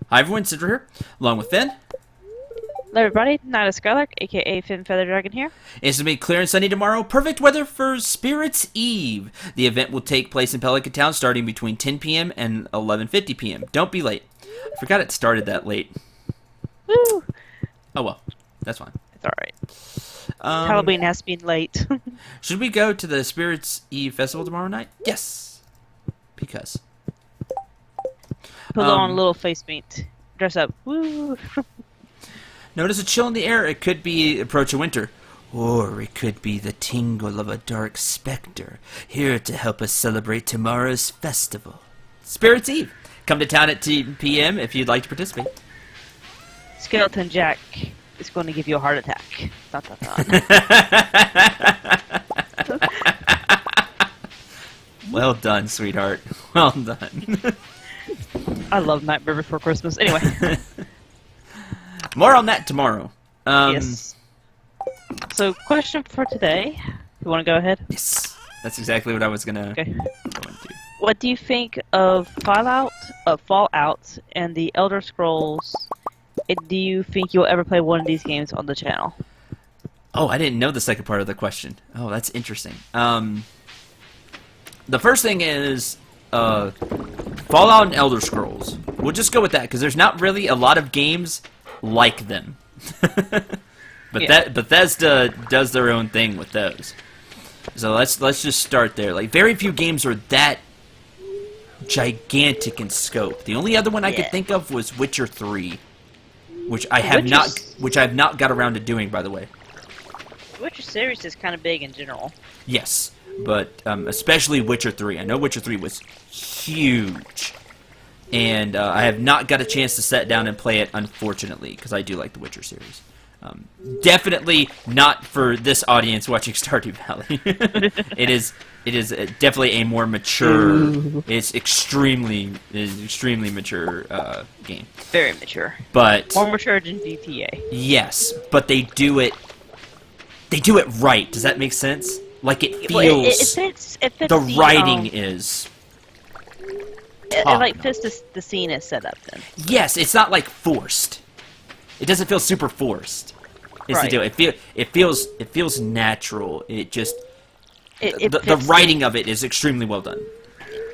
Hi everyone, Cendril here, along with Finn. Hello everybody, Night of Skylark, aka Finn Feather Dragon here. It's going to be clear and sunny tomorrow. Perfect weather for Spirits Eve. The event will take place in Pelican Town starting between 10 p.m. and 11:50 p.m. Don't be late. I forgot it started that late. Woo! Oh well, that's fine. It's alright. Halloween has been late. Should we go to the Spirits Eve festival tomorrow night? Yes. Because. Put on a little face paint. Dress up. Woo! Notice a chill in the air. It could be approach of winter. Or it could be the tingle of a dark specter, here to help us celebrate tomorrow's festival. Spirits Eve. Come to town at 10 p.m. if you'd like to participate. Skeleton Jack is going to give you a heart attack. Dun, dun, dun. Well done, sweetheart. Well done. I love Nightmare Before Christmas. Anyway. More on that tomorrow. Yes. So, question for today. You want to go ahead? Yes. That's exactly what I was going to Okay. go into. What do you think of Fallout, and the Elder Scrolls? And do you think you'll ever play one of these games on the channel? Oh, I didn't know the second part of the question. Oh, that's interesting. The first thing is Fallout and Elder Scrolls. We'll just go with that because there's not really a lot of games like them. But Yeah. Bethesda does their own thing with those. So let's just start there. Like very few games are that gigantic in scope. The only other one I could think of was Witcher 3, which I have not got around to doing, by the way. The Witcher series is kind of big in general. Yes, but especially Witcher 3. I know Witcher 3 was huge. And I have not got a chance to sit down and play it, unfortunately, because I do like the Witcher series. Definitely not for this audience watching Stardew Valley. It is definitely a more mature. It's extremely mature game. Very mature. But More mature than GTA. yes, but they do it right. Does that make sense? Like it feels. Well, it fits the writing is. It like fits the scene is set up then. Yes, it's not like forced. It doesn't feel super forced. Is the deal. It feels natural. It just the writing of it is extremely well done.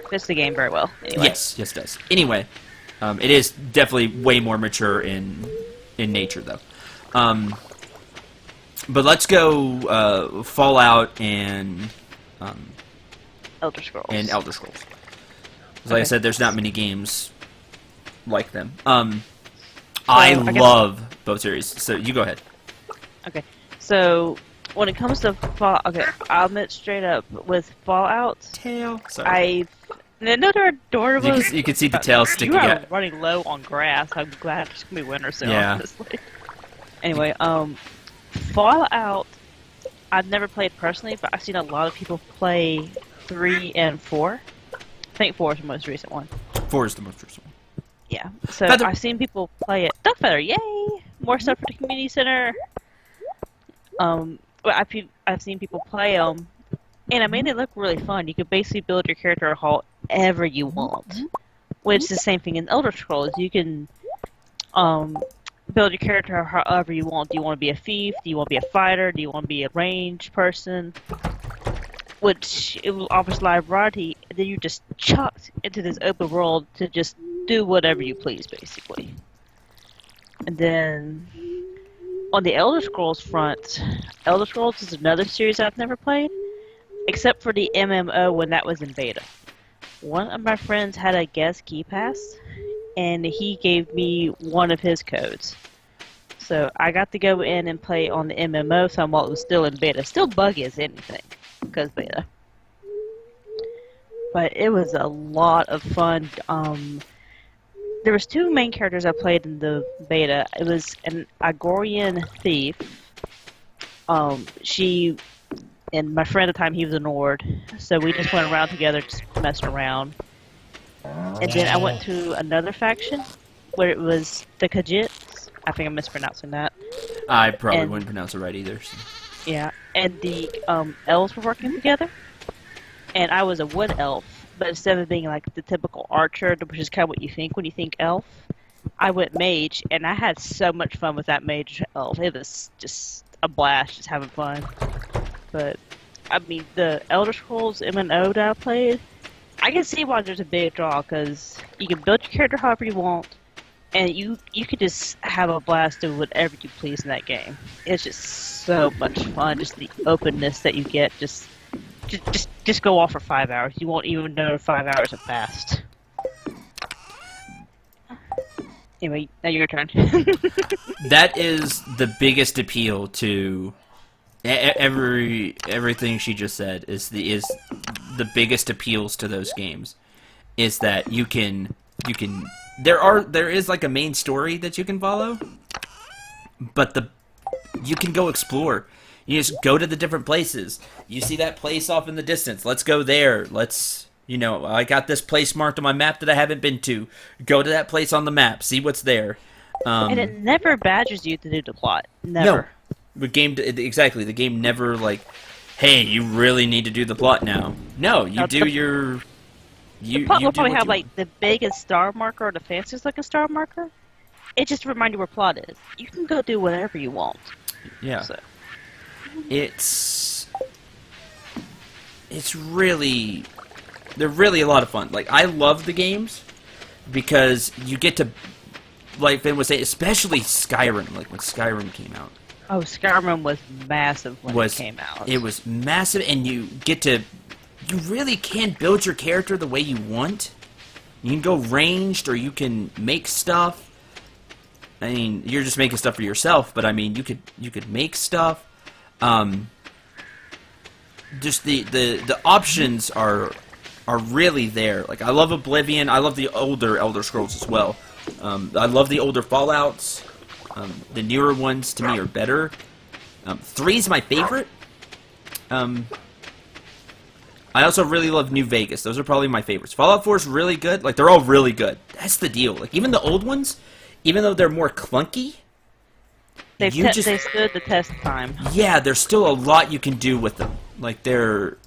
Fits the game very well. Anyway. Yes, it does. Anyway, it is definitely way more mature in nature though. But let's go Fallout and Elder Scrolls. Like I said, there's not many games like them. I love both series, so you go ahead. Okay, so when it comes to Fallout, I'll admit straight up with Fallout. Tail. Sorry. No, they're adorable. You can see the tail sticking You are out. running low on grass. I'm glad it's gonna be winter soon. Yeah. Honestly. Anyway, Fallout. I've never played personally, but I've seen a lot of people play 3 and 4. I think 4 is the most recent one. 4 is the most recent one. Yeah, so Feather. I've seen people play it. Duck Feather, yay! More stuff for the community center. Well, I've seen people play them, and I made it look really fun. You could basically build your character however you want, which is the same thing in Elder Scrolls. You can build your character however you want. Do you want to be a thief? Do you want to be a fighter? Do you want to be a ranged person? Which it will offers a lot of variety, and then you just chucked into this open world to just do whatever you please, basically. And then on the Elder Scrolls front, Elder Scrolls is another series I've never played, except for the MMO when that was in beta. One of my friends had a guest key pass, and he gave me one of his codes. So I got to go in and play on the MMO some while it was still in beta. Still buggy as anything, because beta. But it was a lot of fun. There was 2 main characters I played in the beta. It was an Agorian thief. She and my friend at the time, he was a Nord, so we just went around together, just messing around. And then I went to another faction where it was the Khajiits. I think I'm mispronouncing that. I probably wouldn't pronounce it right either. So. Yeah, and the elves were working together, and I was a wood elf, but instead of being like the typical archer, which is kind of what you think when you think elf, I went mage, and I had so much fun with that mage elf. It was just a blast, just having fun. But I mean, the Elder Scrolls MMO that I played, I can see why there's a big draw because you can build your character however you want, and you could just have a blast doing whatever you please in that game. It's just so much fun, just the openness that you get. Just go off for 5 hours. You won't even know 5 hours have passed. Anyway, now your turn. That is the biggest appeal to everything she just said is the biggest appeals to those games is that you can there is like a main story that you can follow, but you can go explore. You just go to the different places. You see that place off in the distance. Let's go there. I got this place marked on my map that I haven't been to. Go to that place on the map. See what's there. And it never badgers you to do the plot. Never. No. The game never like, hey, you really need to do the plot now. No, you do your... The plot will probably have like the biggest star marker or the fanciest looking star marker. It just to remind you where plot is. You can go do whatever you want. Yeah. So. They're really a lot of fun. Like, I love the games because you get to, like Ben was saying, especially Skyrim, like when Skyrim came out. Oh, Skyrim was massive when it came out. It was massive, and you really can build your character the way you want. You can go ranged, or you can make stuff. I mean, you're just making stuff for yourself, but I mean, you could make stuff. Just the options are really there. Like, I love Oblivion. I love the older Elder Scrolls as well. I love the older Fallouts. The newer ones to me are better. 3 is my favorite. I also really love New Vegas. Those are probably my favorites. Fallout 4 is really good. Like, they're all really good. That's the deal. Like, even the old ones, even though they're more clunky, they stood the test of time. Yeah, there's still a lot you can do with them. Like, they're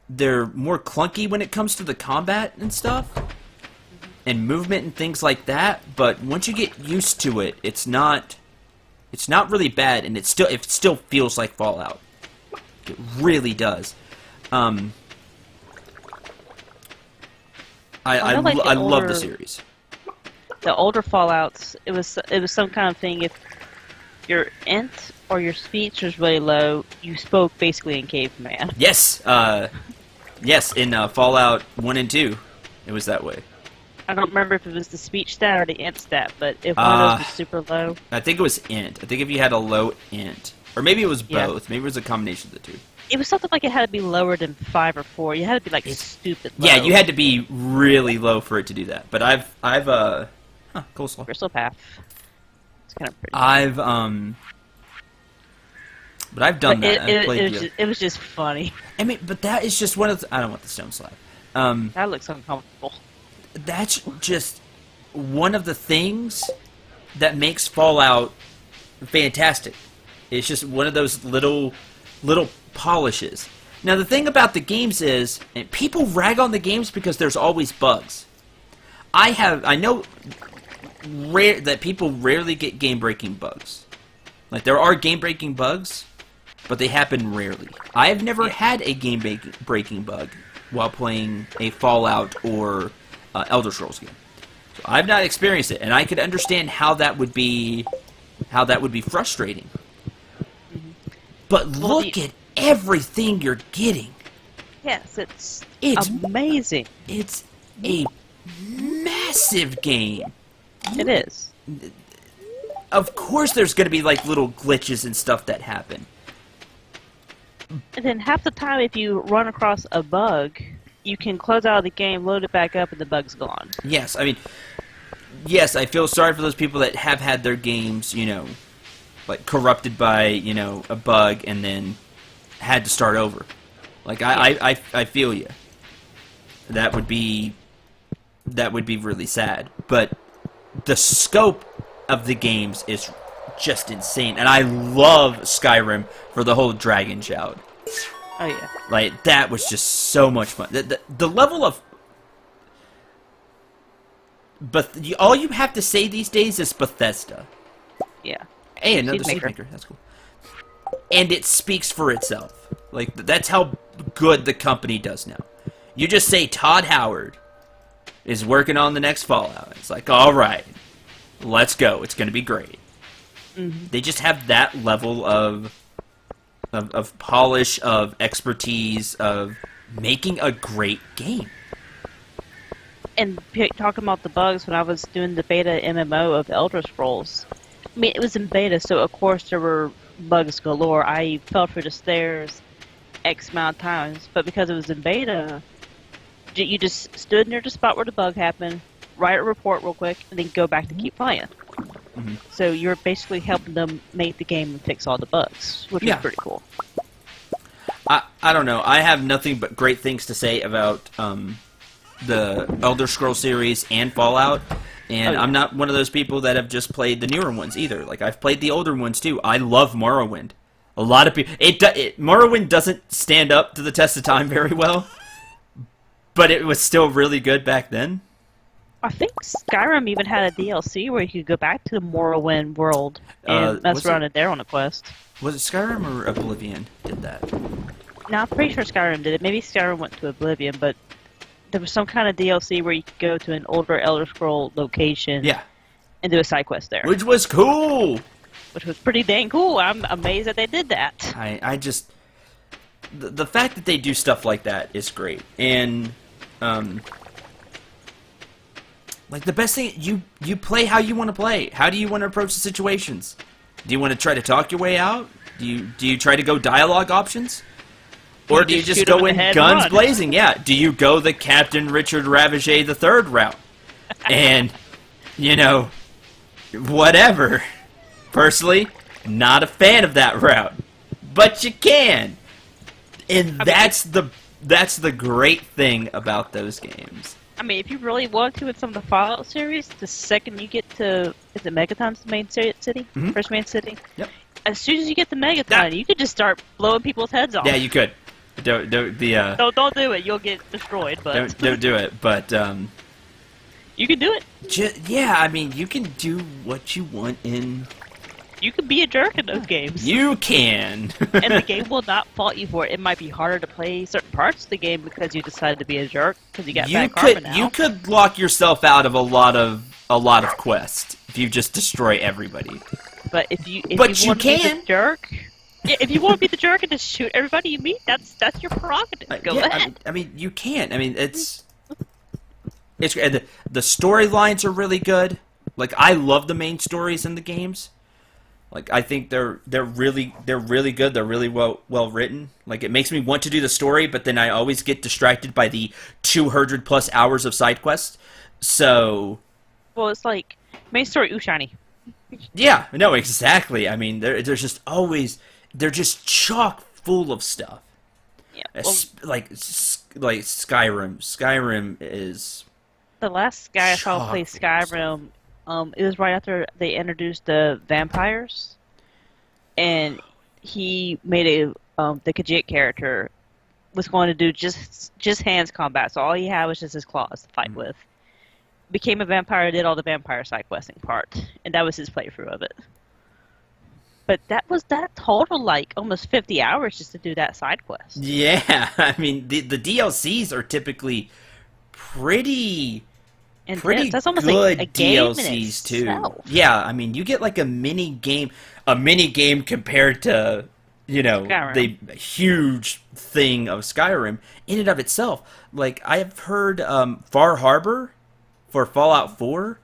more clunky when it comes to the combat and stuff, and movement and things like that. But once you get used to it, it's not really bad, and it still feels like Fallout. It really does. I love the series. The older Fallouts, it was some kind of thing. If your int or your speech was really low, you spoke basically in caveman. Yes, yes. In Fallout 1 and 2, it was that way. I don't remember if it was the speech stat or the int stat, but if one of those was super low, I think it was int. I think if you had a low int, or maybe it was both. Maybe it was a combination of the two. It was something like it had to be lower than 5 or 4. You had to be like stupid low. Yeah, you had to be really low for it to do that. But I've coleslaw. Crystal Path. It's kind of pretty. But I've done that. It was just funny. I mean, but that is just one of the... I don't want the stone slab. That looks uncomfortable. That's just one of the things that makes Fallout fantastic. It's just one of those little polishes. Now, the thing about the games is, and people rag on the games because there's always bugs. I know that people rarely get game-breaking bugs. Like, there are game-breaking bugs, but they happen rarely. I have never had a game-breaking bug while playing a Fallout or Elder Scrolls game. So I've not experienced it, and I could understand how that would be frustrating. But look at everything you're getting. Yes, it's amazing. It's a massive game. It is. Of course there's going to be like little glitches and stuff that happen. And then half the time if you run across a bug, you can close out of the game, load it back up, and the bug's gone. Yes, I mean, yes, I feel sorry for those people that have had their games, like corrupted by, a bug and then had to start over. Like, I feel you. That would be really sad. But the scope of the games is just insane. And I love Skyrim for the whole dragon shout. Oh, yeah. Like, that was just so much fun. The level of... but all you have to say these days is Bethesda. Yeah. Hey, another Seed seed maker. maker. That's cool. And it speaks for itself. Like, that's how good the company does now. You just say Todd Howard is working on the next Fallout. It's like, all right, let's go. It's going to be great. Mm-hmm. They just have that level of polish, of expertise, of making a great game. And talking about the bugs, when I was doing the beta MMO of Elder Scrolls, I mean, it was in beta, so of course there were bugs galore. I fell through the stairs X amount of times, but because it was in beta, you just stood near the spot where the bug happened, write a report real quick, and then go back to keep playing. Mm-hmm. So you're basically helping them make the game and fix all the bugs, which is pretty cool. I don't know. I have nothing but great things to say about the Elder Scrolls series and Fallout. And I'm not one of those people that have just played the newer ones either. Like, I've played the older ones too. I love Morrowind. A lot of people... Morrowind doesn't stand up to the test of time very well. But it was still really good back then. I think Skyrim even had a DLC where you could go back to the Morrowind world and mess around in there on a quest. Was it Skyrim or Oblivion did that? No, I'm pretty sure Skyrim did it. Maybe Skyrim went to Oblivion, but there was some kind of DLC where you could go to an older Elder Scroll location and do a side quest there. Which was cool! Which was pretty dang cool. I'm amazed that they did that. I just... The fact that they do stuff like that is great. And, like, the best thing... You play how you want to play. How do you want to approach the situations? Do you want to try to talk your way out? Do you try to go dialogue options? Or do you just go in guns blazing? Yeah. Do you go the Captain Richard Ravagé III route? And, you know, whatever. Personally, not a fan of that route. But you can. And that's the great thing about those games. I mean, if you really want to with some of the Fallout series, the second you get to... Is it Megaton's the main city? Mm-hmm. First main city? Yep. As soon as you get to Megaton, you could just start blowing people's heads off. Yeah, you could. Don't do it. You'll get destroyed. But don't do it. But you can do it. Yeah, I mean, you can do what you want in. You can be a jerk in those games. You can. And the game will not fault you for it. It might be harder to play certain parts of the game because you decided to be a jerk because you got bad karma now. You could lock yourself out of a lot of quests if you just destroy everybody. But if you want to be the jerk. Yeah, if you want to be the jerk and just shoot everybody you meet, that's your prerogative. Go ahead. I mean, you can. I mean, it's the storylines are really good. Like, I love the main stories in the games. Like, I think they're really good. They're really well written. Like, it makes me want to do the story, but then I always get distracted by the 200+ hours of side quests. So, well, it's like main story shiny. Yeah, no, exactly. I mean, there's just always. They're just chock full of stuff. Yeah, well, like Skyrim. Skyrim is... The last guy I saw play Skyrim, it was right after they introduced the vampires. And he made the Khajiit character was going to do just hands combat. So all he had was just his claws to fight with. Became a vampire, did all the vampire side questing part. And that was his playthrough of it. But that total like almost 50 hours just to do that side quest. Yeah, I mean the DLCs are typically pretty that's almost good like a game DLCs in itself. too. Yeah, I mean you get like a mini game compared to Skyrim. The huge thing of Skyrim in and of itself. Like I've heard Far Harbor for Fallout 4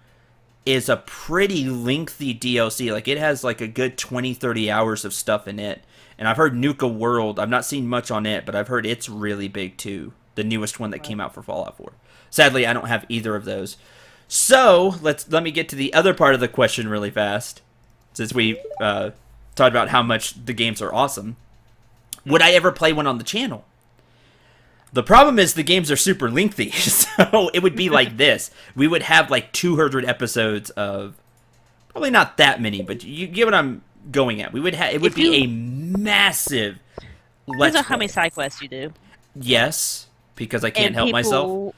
is a pretty lengthy DLC. Like, it has, like, a good 20-30 hours of stuff in it. And I've heard Nuka World. I've not seen much on it, but I've heard it's really big, too. The newest one that came out for Fallout 4. Sadly, I don't have either of those. So, let me get to the other part of the question really fast. Since we talked about how much the games are awesome. Would I ever play one on the channel? The problem is the games are super lengthy, so it would be like this. We would have like 200 episodes of, probably not that many, but you get what I'm going at. It would be a massive Let's play. How many side quests you do? Yes, because I can't help myself.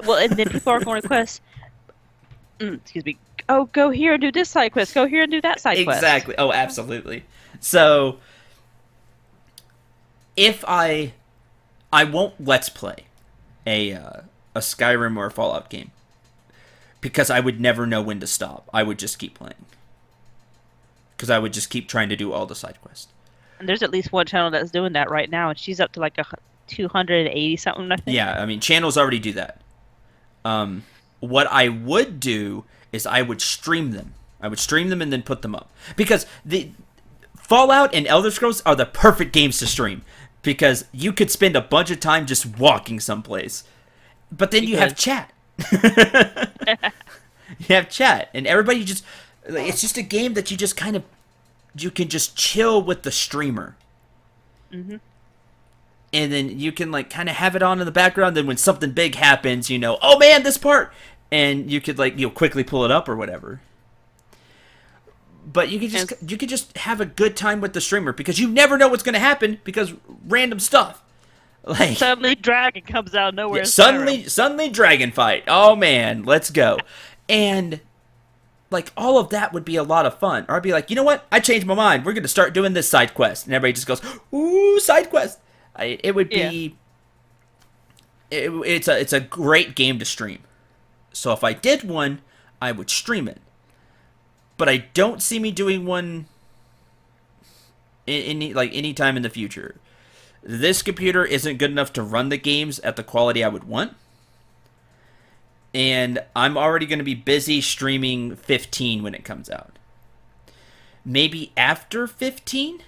Well, and then people are going to quest. Excuse me. Oh, go here and do this side quest. Go here and do that side quest. Exactly. Oh, absolutely. So if I won't let's play a Skyrim or a Fallout game because I would never know when to stop. I would just keep playing because I would just keep trying to do all the side quests. And there's at least one channel that's doing that right now, and she's up to like 280 something, I think. Yeah, I mean channels already do that. What I would do is I would stream them. I would stream them and then put them up because the Fallout and Elder Scrolls are the perfect games to stream because you could spend a bunch of time just walking someplace, but then you have chat. You have chat, and everybody just—it's just a game that you just kind of you can just chill with the streamer, Mm-hmm. and then you can like kind of have it on in the background. Then when something big happens, you know, oh man, this part, and you could like quickly pull it up or whatever. But you could just have a good time with the streamer because you never know what's going to happen because random stuff. Like Suddenly, dragon comes out of nowhere. yeah, suddenly dragon fight. Oh man, let's go. And like all of that would be a lot of fun. Or I'd be like, you know what? I changed my mind. We're going to start doing this side quest, and everybody just goes, "Ooh, side quest!" It would be. Yeah. It's a great game to stream. So if I did one, I would stream it. But I don't see me doing one any time in the future. This computer isn't good enough to run the games at the quality I would want. And I'm already going to be busy streaming 15 when it comes out. Maybe after 15?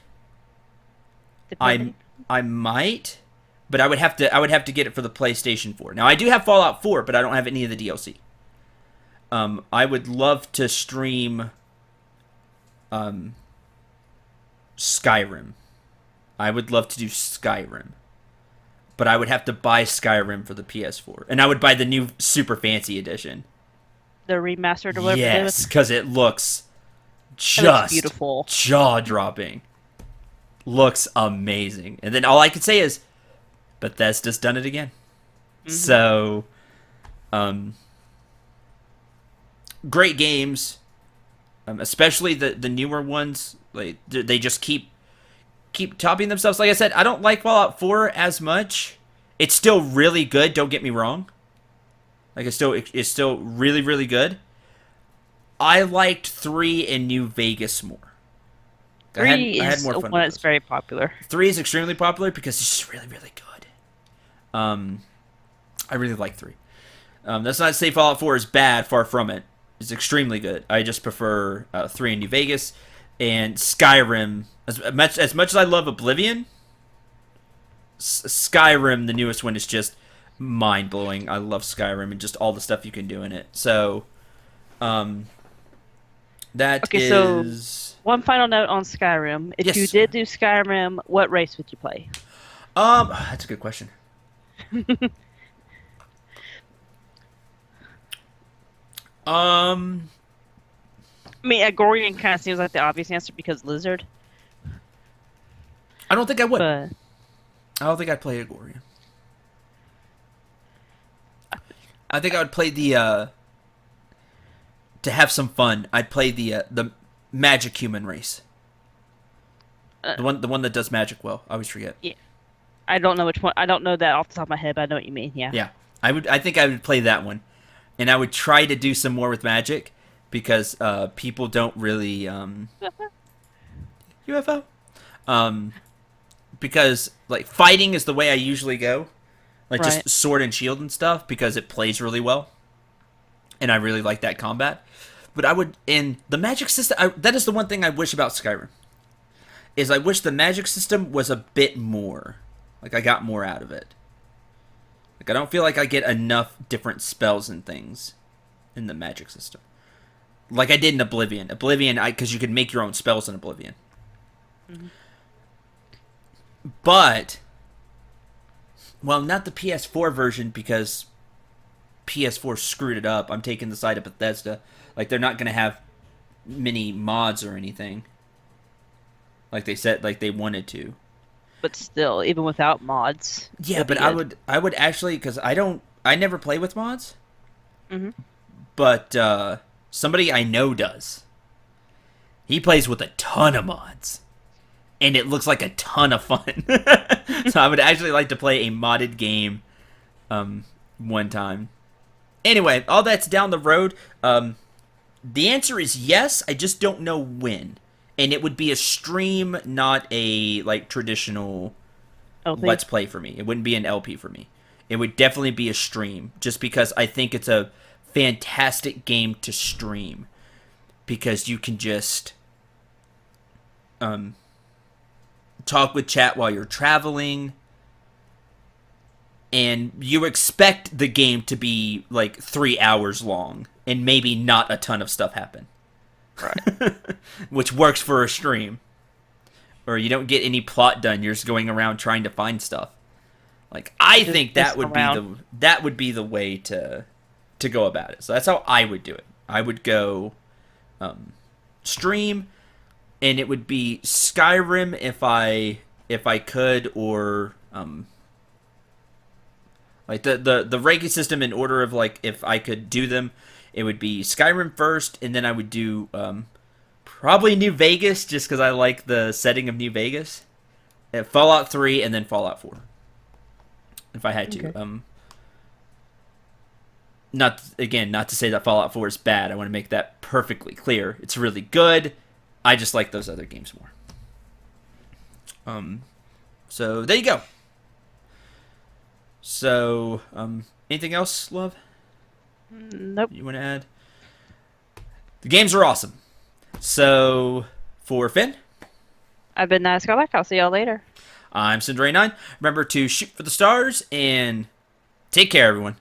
I might, but I would have to get it for the PlayStation 4. Now I do have Fallout 4, but I don't have any of the DLC. I would love to stream Skyrim. I would love to do Skyrim. But I would have to buy Skyrim for the PS4. And I would buy the new super fancy edition. The remastered or whatever. Yes, because it looks just beautiful. Jaw-dropping. Looks amazing. And then all I can say is Bethesda's done it again. Mm-hmm. So, great games. Especially the newer ones. Like they just keep topping themselves. Like I said, I don't like Fallout 4 as much. It's still really good, don't get me wrong. Like it's still really, really good. I liked 3 in New Vegas more. 3 is more fun one that's very popular. 3 is extremely popular because it's just really, really good. I really like 3. That's not to say Fallout 4 is bad, far from it. It's extremely good. I just prefer 3 in New Vegas. And Skyrim, as much as I love Oblivion, Skyrim, the newest one, is just mind-blowing. I love Skyrim and just all the stuff you can do in it. So, that is... So, one final note on Skyrim. If you did do Skyrim, what race would you play? That's a good question. I mean, Agorian kind of seems like the obvious answer because lizard. I don't think I would. But... I don't think I'd play Agorian. I think I would play the to have some fun. I'd play the magic human race. The one that does magic well. I always forget. Yeah. I don't know which one. I don't know that off the top of my head, but I know what you mean. Yeah. Yeah. I think I would play that one, and I would try to do some more with magic because people don't really UFO. Because like fighting is the way I usually go, like just sword and shield and stuff because it plays really well, and I really like that combat. But I would in the magic system. That is the one thing I wish about Skyrim. Is I wish the magic system was a bit more. Like I got more out of it. Like I don't feel like I get enough different spells and things in the magic system. Like I did in Oblivion. Because you could make your own spells in Oblivion. Mm-hmm. But, well, not the PS4 version because PS4 screwed it up. I'm taking the side of Bethesda. Like they're not going to have many mods or anything. Like they said, like they wanted to. But still, even without mods. Yeah, but I would actually, because I never play with mods. Mm-hmm. but somebody I know does. He plays with a ton of mods, and it looks like a ton of fun. So I would actually like to play a modded game one time. Anyway, all that's down the road. The answer is yes. I just don't know when. And it would be a stream, not a like traditional LP? Let's Play for me. It wouldn't be an LP for me. It would definitely be a stream, just because I think it's a fantastic game to stream, because you can just talk with chat while you're traveling, and you expect the game to be like 3 hours long and maybe not a ton of stuff happen. Right. Which works for a stream. Or you don't get any plot done, you're just going around trying to find stuff. Like, I think that would be the way to go about it. So that's how I would do it. I would go stream, and it would be Skyrim if I could, or like the ranking system in order of like if I could do them, it would be Skyrim first, and then I would do probably New Vegas, just because I like the setting of New Vegas, and Fallout 3, and then Fallout 4. If I had to. Okay. Not to say that Fallout 4 is bad. I want to make that perfectly clear. It's really good. I just like those other games more. So there you go. So, anything else, love? Nope. You want to add? The games are awesome. So, for Finn, I've been Nice Garlic. I'll see y'all later. I'm Cendril. Remember to shoot for the stars and take care, everyone.